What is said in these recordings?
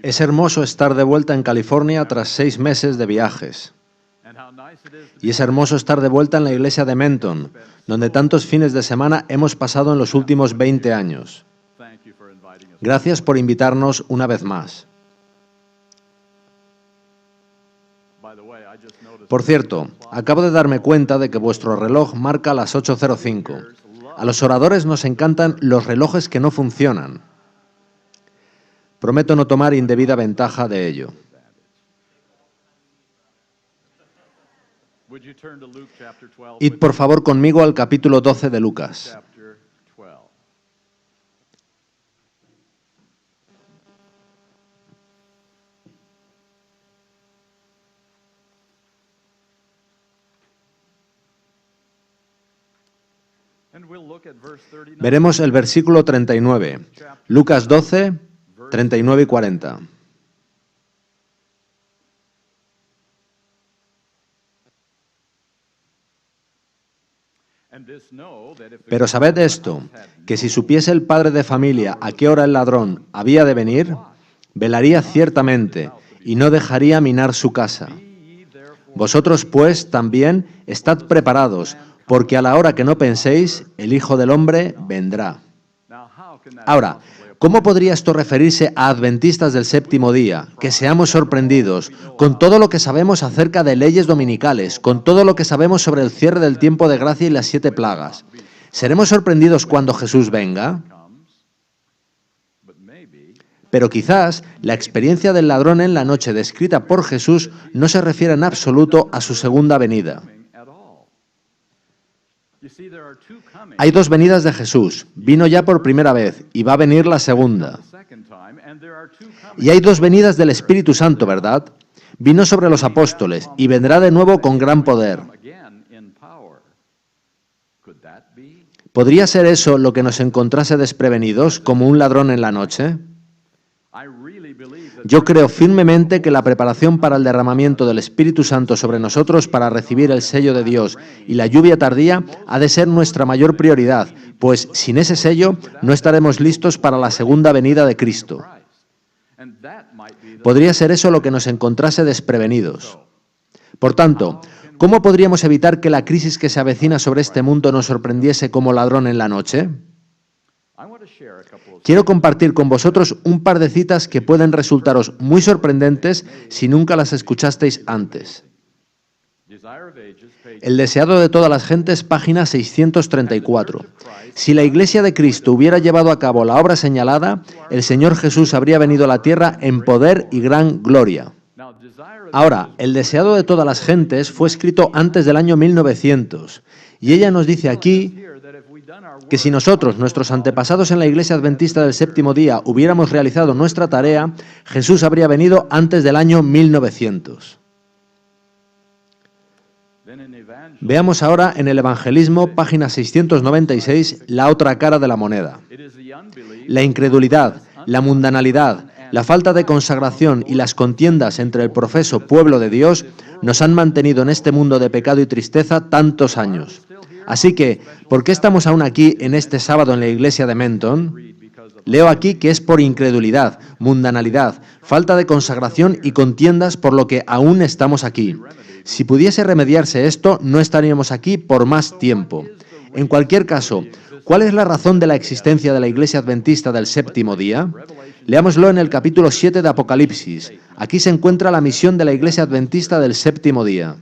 Es hermoso estar de vuelta en California tras 6 meses de viajes. Y es hermoso estar de vuelta en la iglesia de Menton, donde tantos fines de semana hemos pasado en los últimos 20 años. Gracias por invitarnos una vez más. Por cierto, acabo de darme cuenta de que vuestro reloj marca las 8:05. A los oradores nos encantan los relojes que no funcionan. Prometo no tomar indebida ventaja de ello. Id por favor conmigo al capítulo 12 de Lucas. Veremos el versículo 39, Lucas 12, 39 y 40. Pero sabed esto, que si supiese el padre de familia a qué hora el ladrón había de venir, velaría ciertamente y no dejaría minar su casa. Vosotros pues también estad preparados, porque a la hora que no penséis, el Hijo del Hombre vendrá. Ahora, ¿cómo podría esto referirse a adventistas del séptimo día? Que seamos sorprendidos con todo lo que sabemos acerca de leyes dominicales, con todo lo que sabemos sobre el cierre del tiempo de gracia y las 7 plagas. ¿Seremos sorprendidos cuando Jesús venga? Pero quizás la experiencia del ladrón en la noche descrita por Jesús no se refiere en absoluto a su segunda venida. Hay 2 venidas de Jesús. Vino ya por primera vez y va a venir la segunda. Y hay 2 venidas del Espíritu Santo, ¿verdad? Vino sobre los apóstoles y vendrá de nuevo con gran poder. ¿Podría ser eso lo que nos encontrase desprevenidos, como un ladrón en la noche? Yo creo firmemente que la preparación para el derramamiento del Espíritu Santo sobre nosotros para recibir el sello de Dios y la lluvia tardía ha de ser nuestra mayor prioridad, pues sin ese sello no estaremos listos para la segunda venida de Cristo. Podría ser eso lo que nos encontrase desprevenidos. Por tanto, ¿cómo podríamos evitar que la crisis que se avecina sobre este mundo nos sorprendiese como ladrón en la noche? Quiero compartir con vosotros un par de citas que pueden resultaros muy sorprendentes si nunca las escuchasteis antes. El deseado de todas las gentes, página 634. Si la Iglesia de Cristo hubiera llevado a cabo la obra señalada, el Señor Jesús habría venido a la tierra en poder y gran gloria. Ahora, el deseado de todas las gentes fue escrito antes del año 1900, y ella nos dice aquí que si nosotros, nuestros antepasados en la Iglesia Adventista del Séptimo Día, hubiéramos realizado nuestra tarea, Jesús habría venido antes del año 1900. Veamos ahora en el Evangelismo, página 696, la otra cara de la moneda. La incredulidad, la mundanalidad, la falta de consagración y las contiendas entre el profeso pueblo de Dios nos han mantenido en este mundo de pecado y tristeza tantos años. Así que, ¿por qué estamos aún aquí en este sábado en la iglesia de Menton? Leo aquí que es por incredulidad, mundanalidad, falta de consagración y contiendas por lo que aún estamos aquí. Si pudiese remediarse esto, no estaríamos aquí por más tiempo. En cualquier caso, ¿cuál es la razón de la existencia de la Iglesia Adventista del Séptimo Día? Leámoslo en el capítulo 7 de Apocalipsis. Aquí se encuentra la misión de la Iglesia Adventista del Séptimo Día.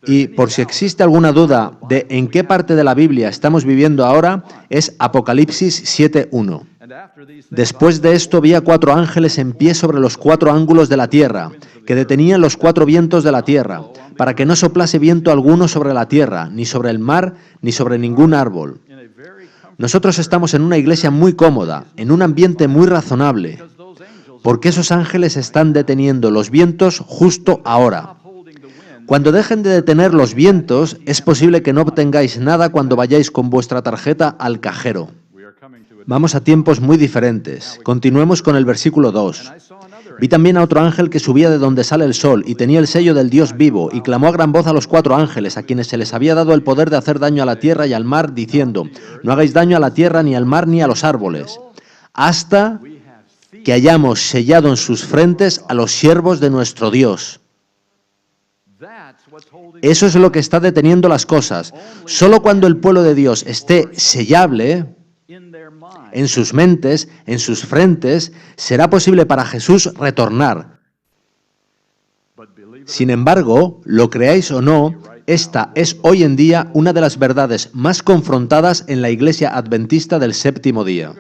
Y por si existe alguna duda de en qué parte de la Biblia estamos viviendo ahora, es Apocalipsis 7:1. Después de esto vi a 4 ángeles en pie sobre los 4 ángulos de la tierra, que detenían los 4 vientos de la tierra, para que no soplase viento alguno sobre la tierra, ni sobre el mar, ni sobre ningún árbol. Nosotros estamos en una iglesia muy cómoda, en un ambiente muy razonable, porque esos ángeles están deteniendo los vientos justo ahora. Cuando dejen de detener los vientos, es posible que no obtengáis nada cuando vayáis con vuestra tarjeta al cajero. Vamos a tiempos muy diferentes. Continuemos con el versículo 2. Vi también a otro ángel que subía de donde sale el sol y tenía el sello del Dios vivo y clamó a gran voz a los 4 ángeles a quienes se les había dado el poder de hacer daño a la tierra y al mar, diciendo: no hagáis daño a la tierra, ni al mar, ni a los árboles, hasta que hayamos sellado en sus frentes a los siervos de nuestro Dios. Eso es lo que está deteniendo las cosas. Solo cuando el pueblo de Dios esté sellable en sus mentes, en sus frentes, será posible para Jesús retornar. Sin embargo, lo creáis o no, esta es hoy en día una de las verdades más confrontadas en la Iglesia Adventista del Séptimo Día.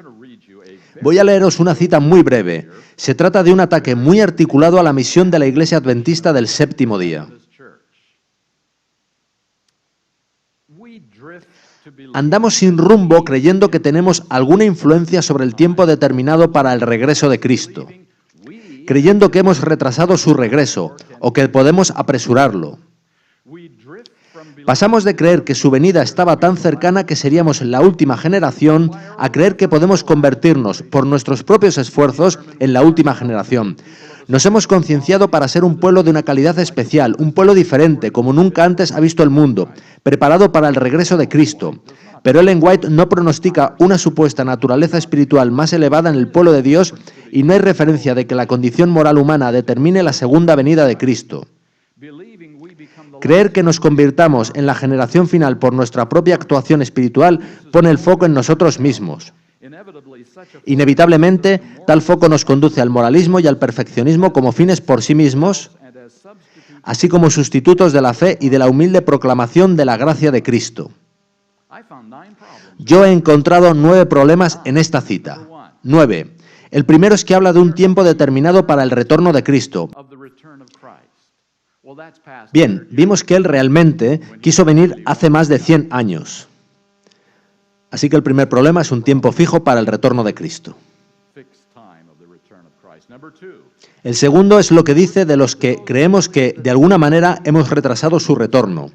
Voy a leeros una cita muy breve. Se trata de un ataque muy articulado a la misión de la Iglesia Adventista del Séptimo Día. Andamos sin rumbo creyendo que tenemos alguna influencia sobre el tiempo determinado para el regreso de Cristo, creyendo que hemos retrasado su regreso o que podemos apresurarlo. Pasamos de creer que su venida estaba tan cercana que seríamos la última generación a creer que podemos convertirnos por nuestros propios esfuerzos en la última generación. Nos hemos concienciado para ser un pueblo de una calidad especial, un pueblo diferente, como nunca antes ha visto el mundo, preparado para el regreso de Cristo. Pero Ellen White no pronostica una supuesta naturaleza espiritual más elevada en el pueblo de Dios y no hay referencia de que la condición moral humana determine la segunda venida de Cristo. Creer que nos convirtamos en la generación final por nuestra propia actuación espiritual pone el foco en nosotros mismos. Inevitablemente, tal foco nos conduce al moralismo y al perfeccionismo como fines por sí mismos, así como sustitutos de la fe y de la humilde proclamación de la gracia de Cristo. Yo he encontrado 9 problemas en esta cita. 9. El primero es que habla de un tiempo determinado para el retorno de Cristo. Bien, vimos que Él realmente quiso venir hace más de 100 años. Así que el primer problema es un tiempo fijo para el retorno de Cristo. El segundo es lo que dice de los que creemos que de alguna manera hemos retrasado su retorno.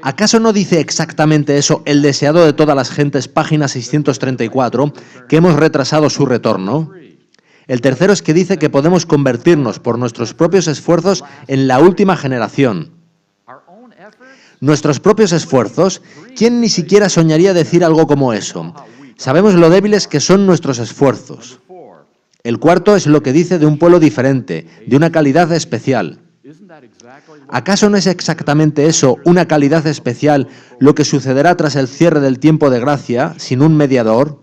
¿Acaso no dice exactamente eso el deseado de todas las gentes, página 634, que hemos retrasado su retorno? El tercero es que dice que podemos convertirnos por nuestros propios esfuerzos en la última generación. Nuestros propios esfuerzos, ¿quién ni siquiera soñaría decir algo como eso? Sabemos lo débiles que son nuestros esfuerzos. El cuarto es lo que dice de un pueblo diferente, de una calidad especial. ¿Acaso no es exactamente eso, una calidad especial, lo que sucederá tras el cierre del tiempo de gracia, sin un mediador?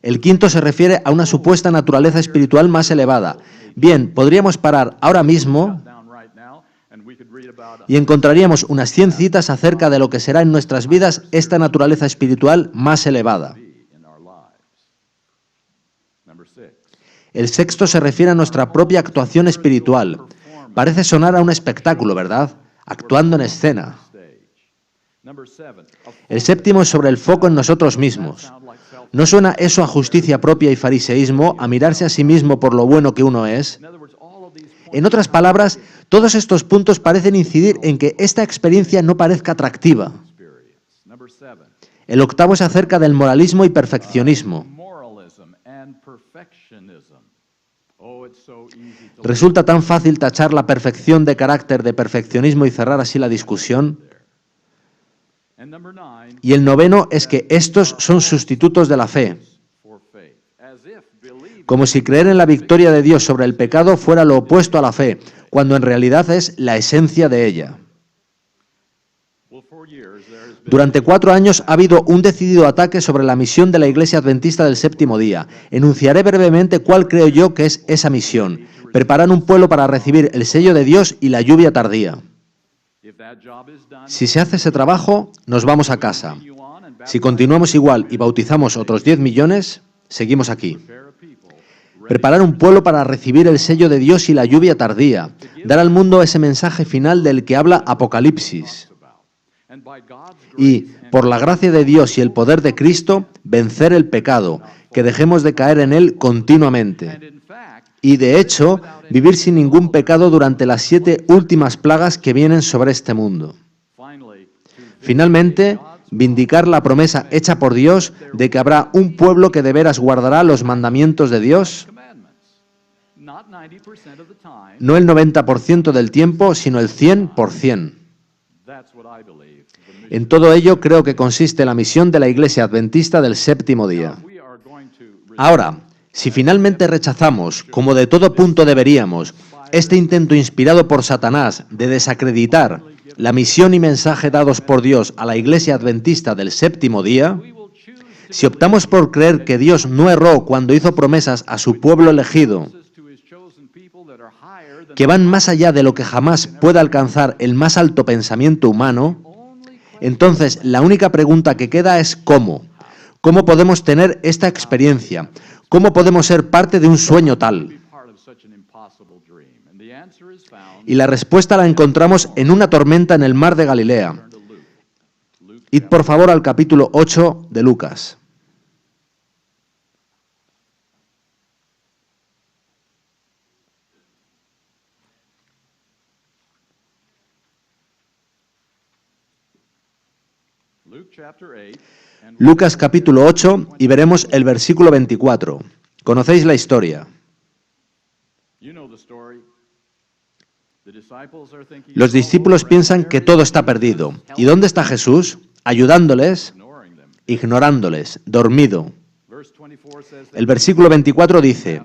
El quinto se refiere a una supuesta naturaleza espiritual más elevada. Bien, podríamos parar ahora mismo y encontraríamos unas 100 citas acerca de lo que será en nuestras vidas esta naturaleza espiritual más elevada. El sexto se refiere a nuestra propia actuación espiritual. Parece sonar a un espectáculo, ¿verdad? Actuando en escena. El séptimo es sobre el foco en nosotros mismos. ¿No suena eso a justicia propia y fariseísmo, a mirarse a sí mismo por lo bueno que uno es? En otras palabras, todos estos puntos parecen incidir en que esta experiencia no parezca atractiva. El octavo es acerca del moralismo y perfeccionismo. Resulta tan fácil tachar la perfección de carácter de perfeccionismo y cerrar así la discusión. Y el noveno es que estos son sustitutos de la fe, como si creer en la victoria de Dios sobre el pecado fuera lo opuesto a la fe, cuando en realidad es la esencia de ella. Durante 4 años ha habido un decidido ataque sobre la misión de la Iglesia Adventista del Séptimo Día. Enunciaré brevemente cuál creo yo que es esa misión: preparar un pueblo para recibir el sello de Dios y la lluvia tardía. Si se hace ese trabajo, nos vamos a casa. Si continuamos igual y bautizamos otros 10 millones, seguimos aquí. Preparar un pueblo para recibir el sello de Dios y la lluvia tardía. Dar al mundo ese mensaje final del que habla Apocalipsis. Y, por la gracia de Dios y el poder de Cristo, vencer el pecado, que dejemos de caer en él continuamente. Y, de hecho, vivir sin ningún pecado durante las 7 últimas plagas que vienen sobre este mundo. Finalmente, vindicar la promesa hecha por Dios de que habrá un pueblo que de veras guardará los mandamientos de Dios? No el 90% del tiempo, sino el 100%. En todo ello creo que consiste la misión de la Iglesia Adventista del Séptimo Día. Ahora, si finalmente rechazamos, como de todo punto deberíamos, este intento inspirado por Satanás de desacreditar la misión y mensaje dados por Dios a la Iglesia Adventista del Séptimo Día, si optamos por creer que Dios no erró cuando hizo promesas a su pueblo elegido, que van más allá de lo que jamás pueda alcanzar el más alto pensamiento humano, entonces la única pregunta que queda es ¿cómo? ¿Cómo podemos tener esta experiencia? ¿Cómo podemos ser parte de un sueño tal? Y la respuesta la encontramos en una tormenta en el mar de Galilea. Id por favor al capítulo 8 de Lucas. Lucas capítulo 8 y veremos el versículo 24. ¿Conocéis la historia? Los discípulos piensan que todo está perdido. ¿Y dónde está Jesús? Ayudándoles, ignorándoles, dormido. El versículo 24 dice,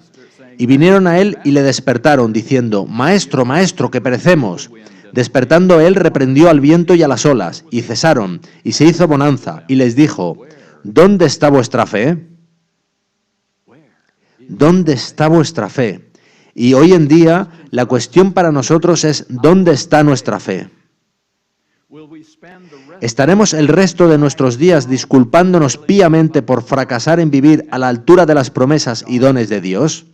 y vinieron a él y le despertaron, diciendo, Maestro, Maestro, que perecemos. Despertando él, reprendió al viento y a las olas, y cesaron, y se hizo bonanza, y les dijo, ¿dónde está vuestra fe? ¿Dónde está vuestra fe? Y hoy en día, la cuestión para nosotros es, ¿dónde está nuestra fe? ¿Estaremos el resto de nuestros días disculpándonos píamente por fracasar en vivir a la altura de las promesas y dones de Dios?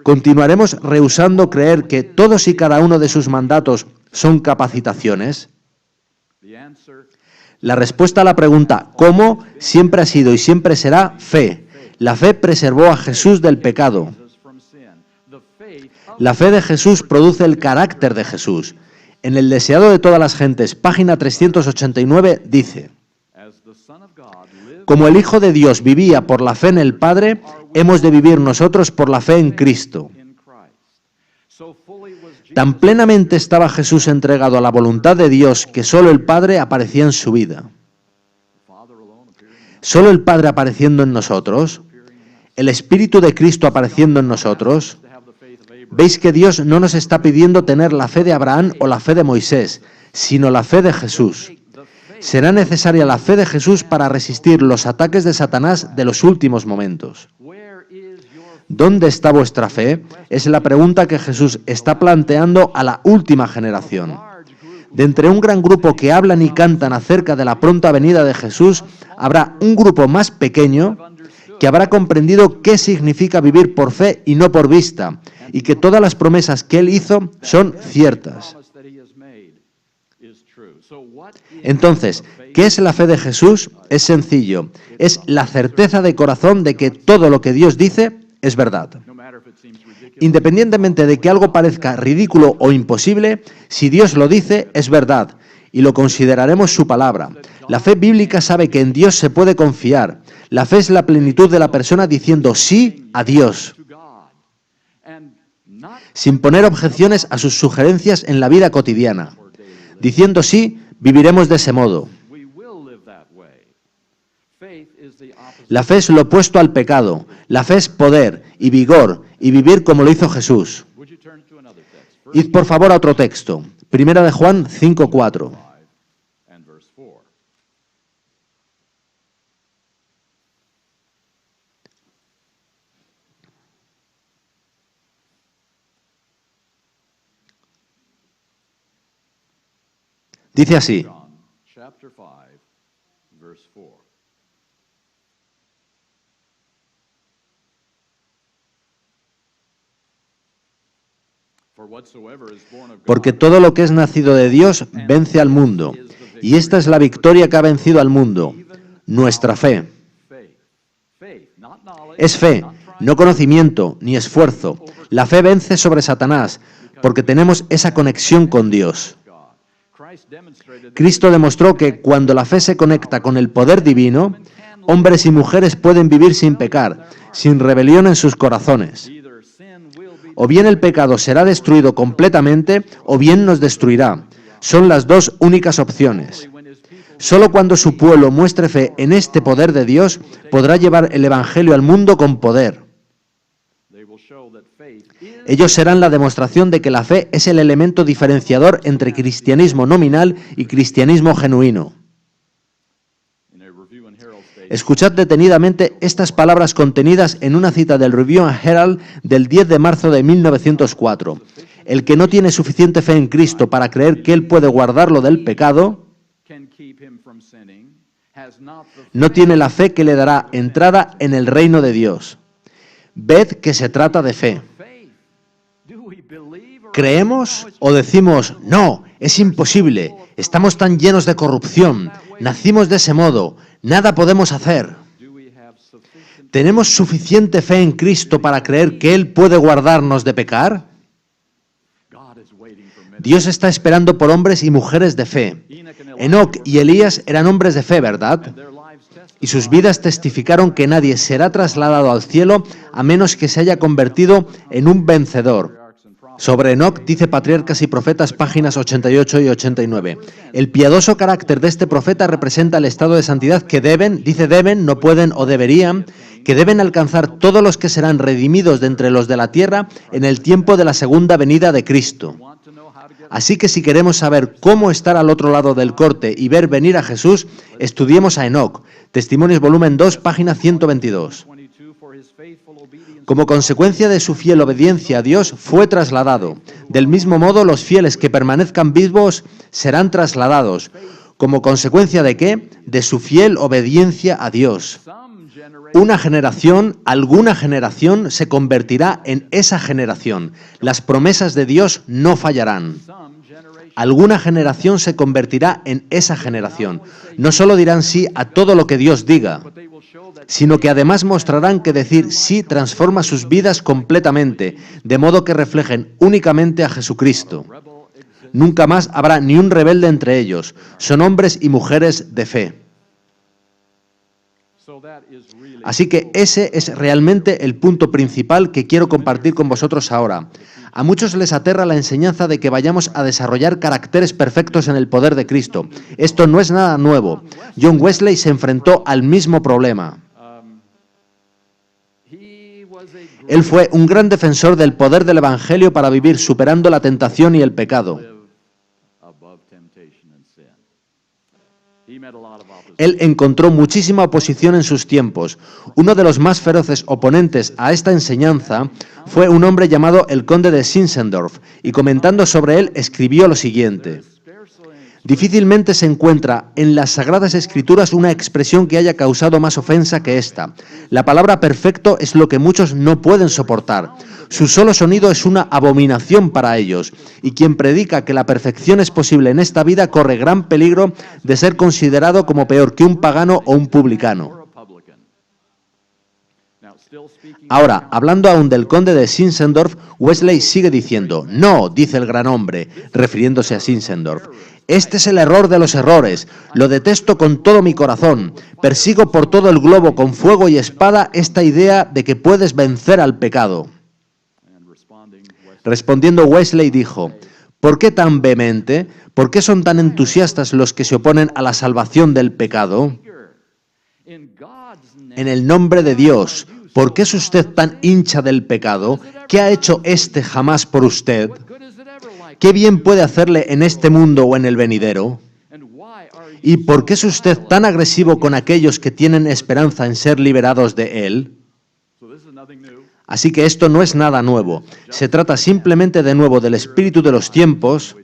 ¿Continuaremos rehusando creer que todos y cada uno de sus mandatos son capacitaciones? La respuesta a la pregunta ¿cómo? Siempre ha sido y siempre será fe. La fe preservó a Jesús del pecado. La fe de Jesús produce el carácter de Jesús. En el Deseado de todas las gentes, página 389, dice, como el Hijo de Dios vivía por la fe en el Padre, hemos de vivir nosotros por la fe en Cristo. Tan plenamente estaba Jesús entregado a la voluntad de Dios que solo el Padre aparecía en su vida. Solo el Padre apareciendo en nosotros, el Espíritu de Cristo apareciendo en nosotros. Veis que Dios no nos está pidiendo tener la fe de Abraham o la fe de Moisés, sino la fe de Jesús. Será necesaria la fe de Jesús para resistir los ataques de Satanás de los últimos momentos. ¿Dónde está vuestra fe? Es la pregunta que Jesús está planteando a la última generación. De entre un gran grupo que hablan y cantan acerca de la pronta venida de Jesús, habrá un grupo más pequeño que habrá comprendido qué significa vivir por fe y no por vista, y que todas las promesas que Él hizo son ciertas. Entonces, ¿qué es la fe de Jesús? Es sencillo, es la certeza de corazón de que todo lo que Dios dice es verdad. Independientemente de que algo parezca ridículo o imposible, si Dios lo dice, es verdad, y lo consideraremos su palabra. La fe bíblica sabe que en Dios se puede confiar. La fe es la plenitud de la persona diciendo sí a Dios, sin poner objeciones a sus sugerencias en la vida cotidiana. Diciendo sí, viviremos de ese modo. La fe es lo opuesto al pecado. La fe es poder y vigor y vivir como lo hizo Jesús. Id por favor a otro texto. Primera de Juan 5:4. Dice así. Porque todo lo que es nacido de Dios vence al mundo, y esta es la victoria que ha vencido al mundo, nuestra fe. Es fe, no conocimiento ni esfuerzo. La fe vence sobre Satanás, porque tenemos esa conexión con Dios. Cristo demostró que cuando la fe se conecta con el poder divino, hombres y mujeres pueden vivir sin pecar, sin rebelión en sus corazones. O bien el pecado será destruido completamente, o bien nos destruirá. Son las dos únicas opciones. Solo cuando su pueblo muestre fe en este poder de Dios, podrá llevar el Evangelio al mundo con poder. Ellos serán la demostración de que la fe es el elemento diferenciador entre cristianismo nominal y cristianismo genuino. Escuchad detenidamente estas palabras contenidas en una cita del Review and Herald del 10 de marzo de 1904. El que no tiene suficiente fe en Cristo para creer que Él puede guardarlo del pecado, no tiene la fe que le dará entrada en el reino de Dios. Ved que se trata de fe. ¿Creemos o decimos, no, es imposible, estamos tan llenos de corrupción, nacimos de ese modo, nada podemos hacer? ¿Tenemos suficiente fe en Cristo para creer que Él puede guardarnos de pecar? Dios está esperando por hombres y mujeres de fe. Enoc y Elías eran hombres de fe, ¿verdad? Y sus vidas testificaron que nadie será trasladado al cielo a menos que se haya convertido en un vencedor. Sobre Enoc dice Patriarcas y Profetas, páginas 88 y 89. El piadoso carácter de este profeta representa el estado de santidad que deben, no pueden o deberían, que deben alcanzar todos los que serán redimidos de entre los de la tierra en el tiempo de la segunda venida de Cristo. Así que si queremos saber cómo estar al otro lado del corte y ver venir a Jesús, estudiemos a Enoc. Testimonios volumen 2, página 122. Como consecuencia de su fiel obediencia a Dios, fue trasladado. Del mismo modo, los fieles que permanezcan vivos serán trasladados. ¿Como consecuencia de qué? De su fiel obediencia a Dios. Una generación, alguna generación, se convertirá en esa generación. Las promesas de Dios no fallarán. Alguna generación se convertirá en esa generación. No solo dirán sí a todo lo que Dios diga, sino que además mostrarán que decir sí transforma sus vidas completamente, de modo que reflejen únicamente a Jesucristo. Nunca más habrá ni un rebelde entre ellos. Son hombres y mujeres de fe. Así que ese es realmente el punto principal que quiero compartir con vosotros ahora. A muchos les aterra la enseñanza de que vayamos a desarrollar caracteres perfectos en el poder de Cristo. Esto no es nada nuevo. John Wesley se enfrentó al mismo problema. Él fue un gran defensor del poder del Evangelio para vivir superando la tentación y el pecado. Él encontró muchísima oposición en sus tiempos. Uno de los más feroces oponentes a esta enseñanza fue un hombre llamado el conde de Zinzendorf, y comentando sobre él escribió lo siguiente: difícilmente se encuentra en las Sagradas Escrituras una expresión que haya causado más ofensa que esta. La palabra perfecto es lo que muchos no pueden soportar. Su solo sonido es una abominación para ellos, y quien predica que la perfección es posible en esta vida corre gran peligro de ser considerado como peor que un pagano o un publicano. Ahora, hablando aún del conde de Zinzendorf, Wesley sigue diciendo: no, dice el gran hombre, refiriéndose a Zinzendorf. Este es el error de los errores. Lo detesto con todo mi corazón. Persigo por todo el globo con fuego y espada esta idea de que puedes vencer al pecado. Respondiendo, Wesley dijo: ¿por qué tan vehemente? ¿Por qué son tan entusiastas los que se oponen a la salvación del pecado? En el nombre de Dios, ¿por qué es usted tan hincha del pecado? ¿Qué ha hecho éste jamás por usted? ¿Qué bien puede hacerle en este mundo o en el venidero? ¿Y por qué es usted tan agresivo con aquellos que tienen esperanza en ser liberados de él? Así que esto no es nada nuevo. Se trata simplemente de nuevo del espíritu de los tiempos,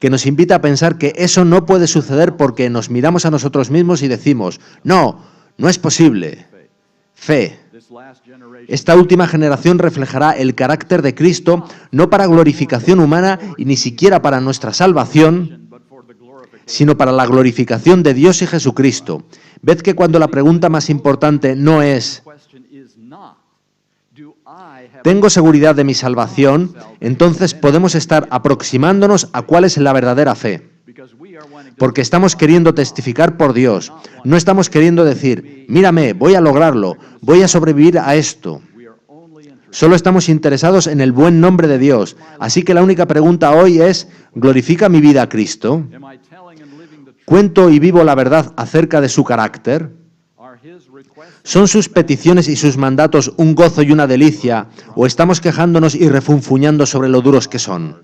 que nos invita a pensar que eso no puede suceder porque nos miramos a nosotros mismos y decimos: no, no es posible. Fe. Esta última generación reflejará el carácter de Cristo, no para glorificación humana y ni siquiera para nuestra salvación, sino para la glorificación de Dios y Jesucristo. Ved que cuando la pregunta más importante no es ¿tengo seguridad de mi salvación?, entonces podemos estar aproximándonos a cuál es la verdadera fe. Porque estamos queriendo testificar por Dios. No estamos queriendo decir, mírame, voy a lograrlo, voy a sobrevivir a esto. Solo estamos interesados en el buen nombre de Dios. Así que la única pregunta hoy es, ¿glorifica mi vida a Cristo? ¿Cuento y vivo la verdad acerca de su carácter? ¿Son sus peticiones y sus mandatos un gozo y una delicia, o estamos quejándonos y refunfuñando sobre lo duros que son?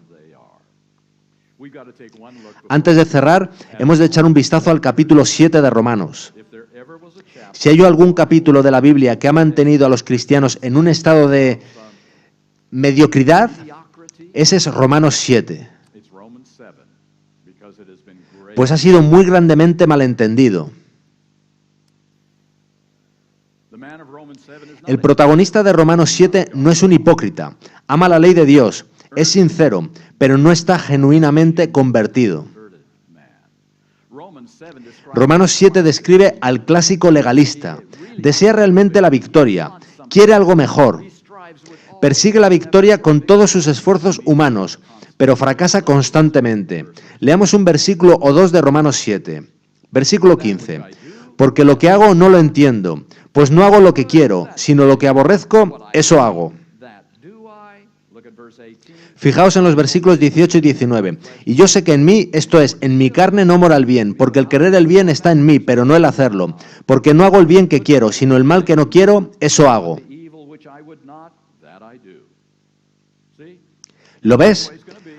Antes de cerrar, hemos de echar un vistazo al capítulo 7 de Romanos. Si hay algún capítulo de la Biblia que ha mantenido a los cristianos en un estado de mediocridad, ese es Romanos 7. Pues ha sido muy grandemente malentendido. El protagonista de Romanos 7 no es un hipócrita, ama la ley de Dios, es sincero, pero no está genuinamente convertido. Romanos 7 describe al clásico legalista. Desea realmente la victoria, quiere algo mejor. Persigue la victoria con todos sus esfuerzos humanos, pero fracasa constantemente. Leamos un versículo o dos de Romanos 7. Versículo 15. Porque lo que hago no lo entiendo, pues no hago lo que quiero, sino lo que aborrezco, eso hago. Fijaos en los versículos 18 y 19. Y yo sé que en mí, esto es, en mi carne no mora el bien, porque el querer el bien está en mí, pero no el hacerlo. Porque no hago el bien que quiero, sino el mal que no quiero, eso hago. ¿Lo ves?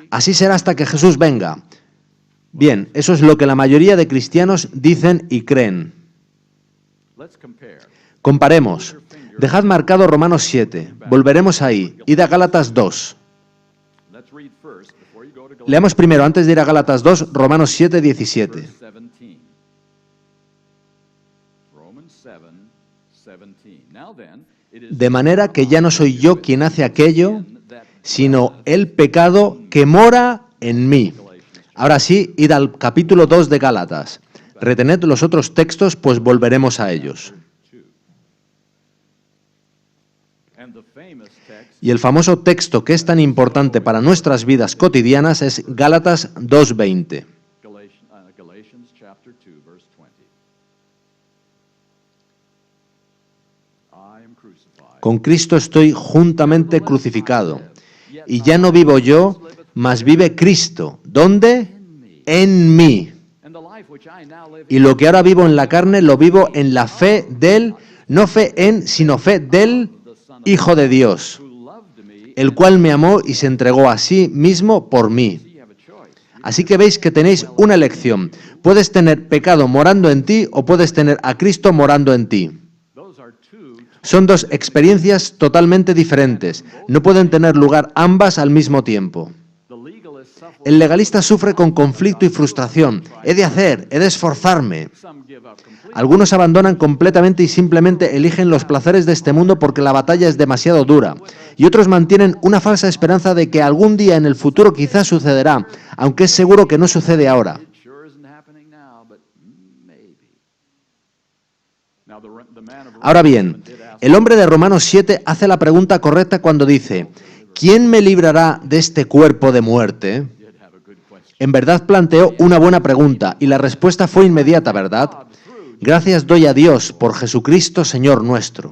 Así será hasta que Jesús venga. Bien, eso es lo que la mayoría de cristianos dicen y creen. Comparemos. Dejad marcado Romanos 7. Volveremos ahí. Id a Gálatas 2. Leamos primero, antes de ir a Gálatas 2, Romanos 7, 17. De manera que ya no soy yo quien hace aquello, sino el pecado que mora en mí. Ahora sí, id al capítulo 2 de Gálatas. Retened los otros textos, pues volveremos a ellos. Y el famoso texto que es tan importante para nuestras vidas cotidianas es Gálatas 2:20. Con Cristo estoy juntamente crucificado, y ya no vivo yo, mas vive Cristo. ¿Dónde? En mí. Y lo que ahora vivo en la carne, lo vivo en la fe del, no fe en, sino fe del Hijo de Dios, el cual me amó y se entregó a sí mismo por mí. Así que veis que tenéis una elección. Puedes tener pecado morando en ti o puedes tener a Cristo morando en ti. Son dos experiencias totalmente diferentes. No pueden tener lugar ambas al mismo tiempo. El legalista sufre con conflicto y frustración. He de esforzarme. Algunos abandonan completamente y simplemente eligen los placeres de este mundo porque la batalla es demasiado dura. Y otros mantienen una falsa esperanza de que algún día en el futuro quizás sucederá, aunque es seguro que no sucede ahora. Ahora bien, el hombre de Romanos 7 hace la pregunta correcta cuando dice, ¿quién me librará de este cuerpo de muerte? En verdad planteó una buena pregunta y la respuesta fue inmediata, ¿verdad? Gracias doy a Dios por Jesucristo, Señor nuestro.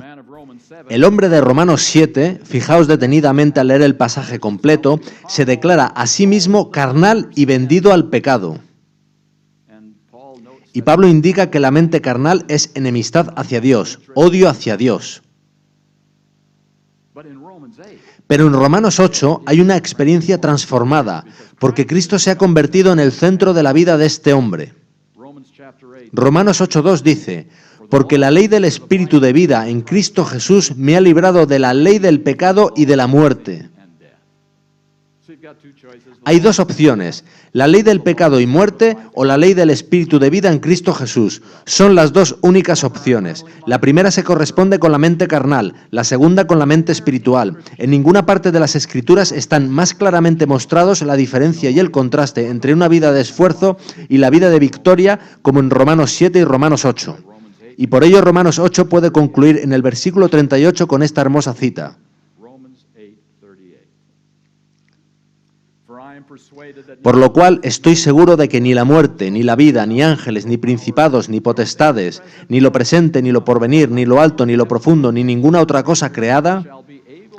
El hombre de Romanos 7, fijaos detenidamente al leer el pasaje completo, se declara a sí mismo carnal y vendido al pecado. Y Pablo indica que la mente carnal es enemistad hacia Dios, odio hacia Dios. Pero en Romanos 8 hay una experiencia transformada, porque Cristo se ha convertido en el centro de la vida de este hombre. Romanos 8:2 dice, porque la ley del Espíritu de vida en Cristo Jesús me ha librado de la ley del pecado y de la muerte. Hay dos opciones, la ley del pecado y muerte o la ley del Espíritu de vida en Cristo Jesús. Son las dos únicas opciones. La primera se corresponde con la mente carnal, la segunda con la mente espiritual. En ninguna parte de las Escrituras están más claramente mostrados la diferencia y el contraste entre una vida de esfuerzo y la vida de victoria como en Romanos 7 y Romanos 8. Y por ello Romanos 8 puede concluir en el versículo 38 con esta hermosa cita. Por lo cual estoy seguro de que ni la muerte, ni la vida, ni ángeles, ni principados, ni potestades, ni lo presente, ni lo porvenir, ni lo alto, ni lo profundo, ni ninguna otra cosa creada,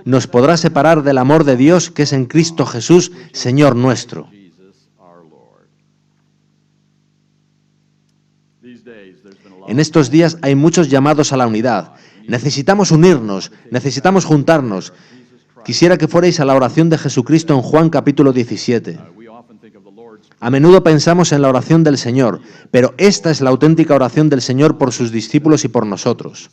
nos podrá separar del amor de Dios que es en Cristo Jesús, Señor nuestro. En estos días hay muchos llamados a la unidad. Necesitamos unirnos, necesitamos juntarnos. Quisiera que fuerais a la oración de Jesucristo en Juan capítulo 17. A menudo pensamos en la oración del Señor, pero esta es la auténtica oración del Señor por sus discípulos y por nosotros.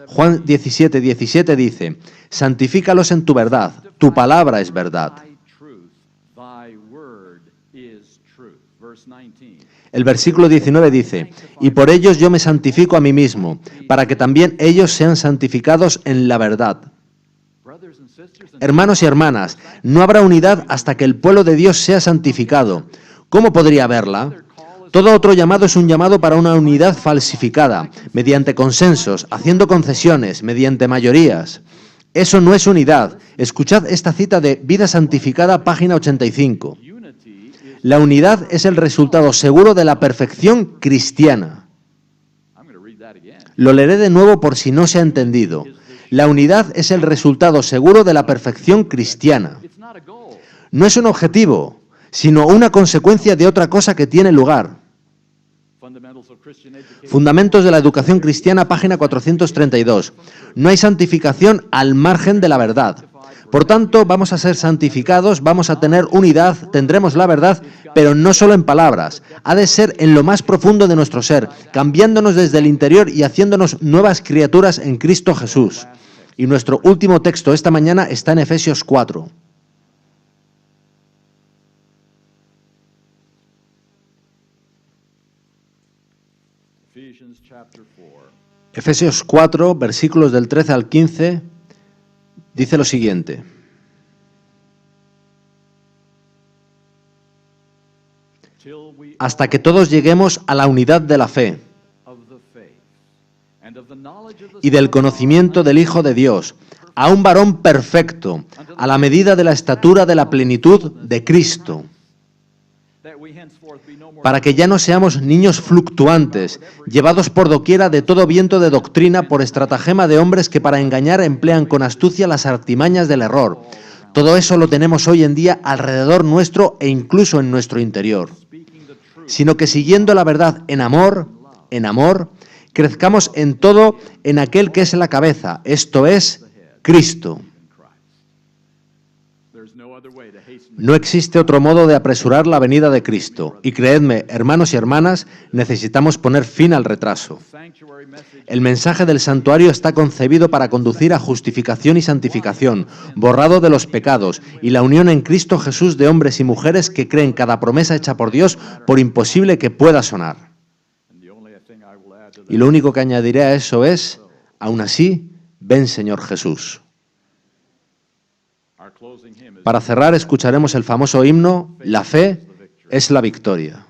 Juan 17, 17 dice, santifícalos en tu verdad, tu palabra es verdad. El versículo 19 dice, y por ellos yo me santifico a mí mismo, para que también ellos sean santificados en la verdad. Hermanos y hermanas, no habrá unidad hasta que el pueblo de Dios sea santificado. ¿Cómo podría haberla? Todo otro llamado es un llamado para una unidad falsificada, mediante consensos, haciendo concesiones, mediante mayorías. Eso no es unidad. Escuchad esta cita de Vida Santificada, página 85. La unidad es el resultado seguro de la perfección cristiana. Lo leeré de nuevo por si no se ha entendido. La unidad es el resultado seguro de la perfección cristiana. No es un objetivo, sino una consecuencia de otra cosa que tiene lugar. Fundamentos de la educación cristiana, página 432. No hay santificación al margen de la verdad. Por tanto, vamos a ser santificados, vamos a tener unidad, tendremos la verdad, pero no solo en palabras. Ha de ser en lo más profundo de nuestro ser, cambiándonos desde el interior y haciéndonos nuevas criaturas en Cristo Jesús. Y nuestro último texto esta mañana está en Efesios 4. Efesios 4, versículos del 13 al 15, dice lo siguiente. Hasta que todos lleguemos a la unidad de la fe y del conocimiento del Hijo de Dios, a un varón perfecto, a la medida de la estatura de la plenitud de Cristo, para que ya no seamos niños fluctuantes, llevados por doquiera de todo viento de doctrina por estratagema de hombres que para engañar emplean con astucia las artimañas del error. Todo eso lo tenemos hoy en día alrededor nuestro e incluso en nuestro interior. Sino que siguiendo la verdad en amor, crezcamos en todo en aquel que es la cabeza, esto es, Cristo. No existe otro modo de apresurar la venida de Cristo. Y creedme, hermanos y hermanas, necesitamos poner fin al retraso. El mensaje del santuario está concebido para conducir a justificación y santificación, borrado de los pecados, y la unión en Cristo Jesús de hombres y mujeres que creen cada promesa hecha por Dios, por imposible que pueda sonar. Y lo único que añadiré a eso es, aún así, ven Señor Jesús. Para cerrar, escucharemos el famoso himno, La fe es la victoria.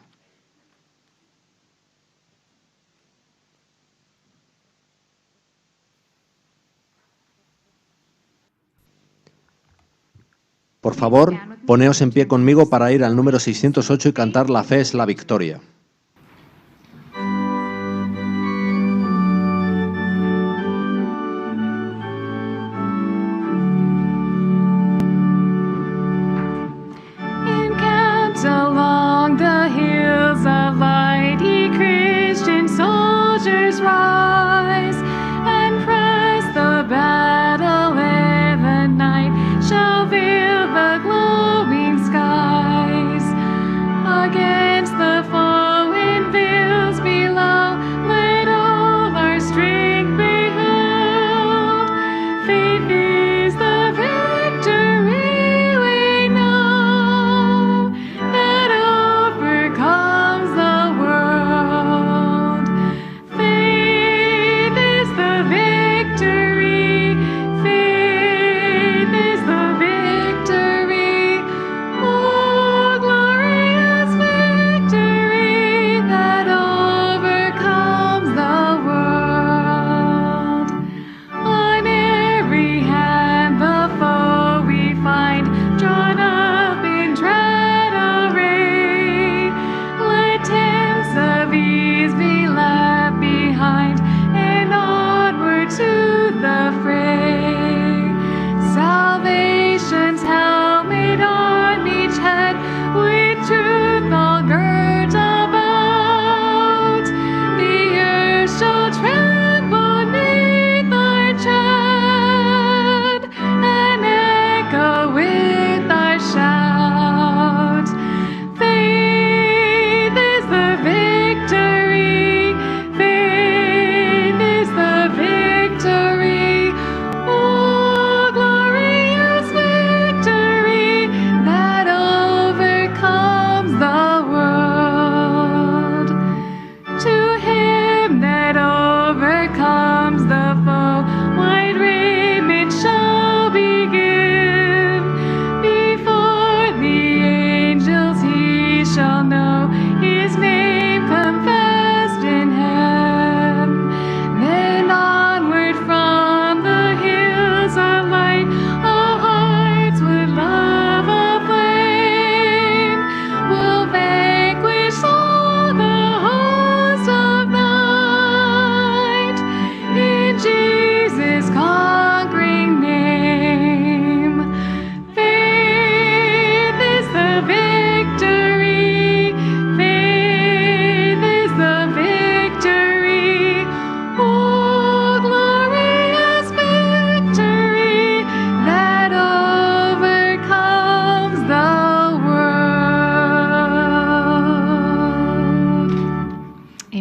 Por favor, poneos en pie conmigo para ir al número 608 y cantar La fe es la victoria. Along the hills of light, ye Christian soldiers rise, and press the battle ere the night shall veil the glowing skies. Against the foe in vales below, let all our strength be held. Faith is the victory we know, that overcomes the world. Faith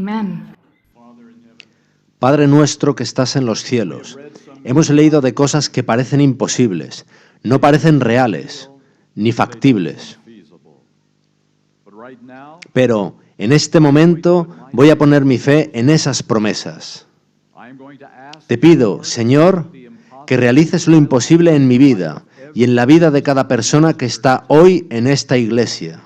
Amen. Padre nuestro que estás en los cielos, hemos leído de cosas que parecen imposibles, no parecen reales, ni factibles. Pero en este momento voy a poner mi fe en esas promesas. Te pido, Señor, que realices lo imposible en mi vida y en la vida de cada persona que está hoy en esta iglesia.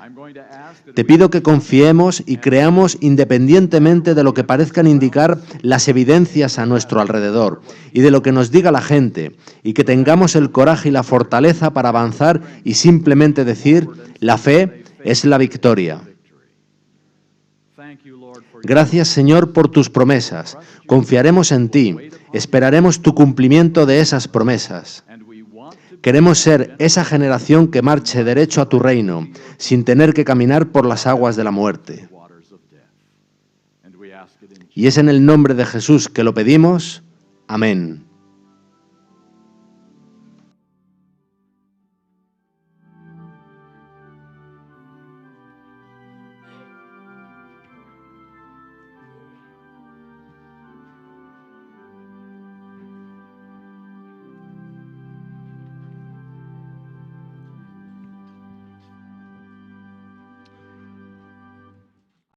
Te pido que confiemos y creamos independientemente de lo que parezcan indicar las evidencias a nuestro alrededor y de lo que nos diga la gente, y que tengamos el coraje y la fortaleza para avanzar y simplemente decir, la fe es la victoria. Gracias, Señor, por tus promesas. Confiaremos en ti, esperaremos tu cumplimiento de esas promesas. Queremos ser esa generación que marche derecho a tu reino, sin tener que caminar por las aguas de la muerte. Y es en el nombre de Jesús que lo pedimos. Amén.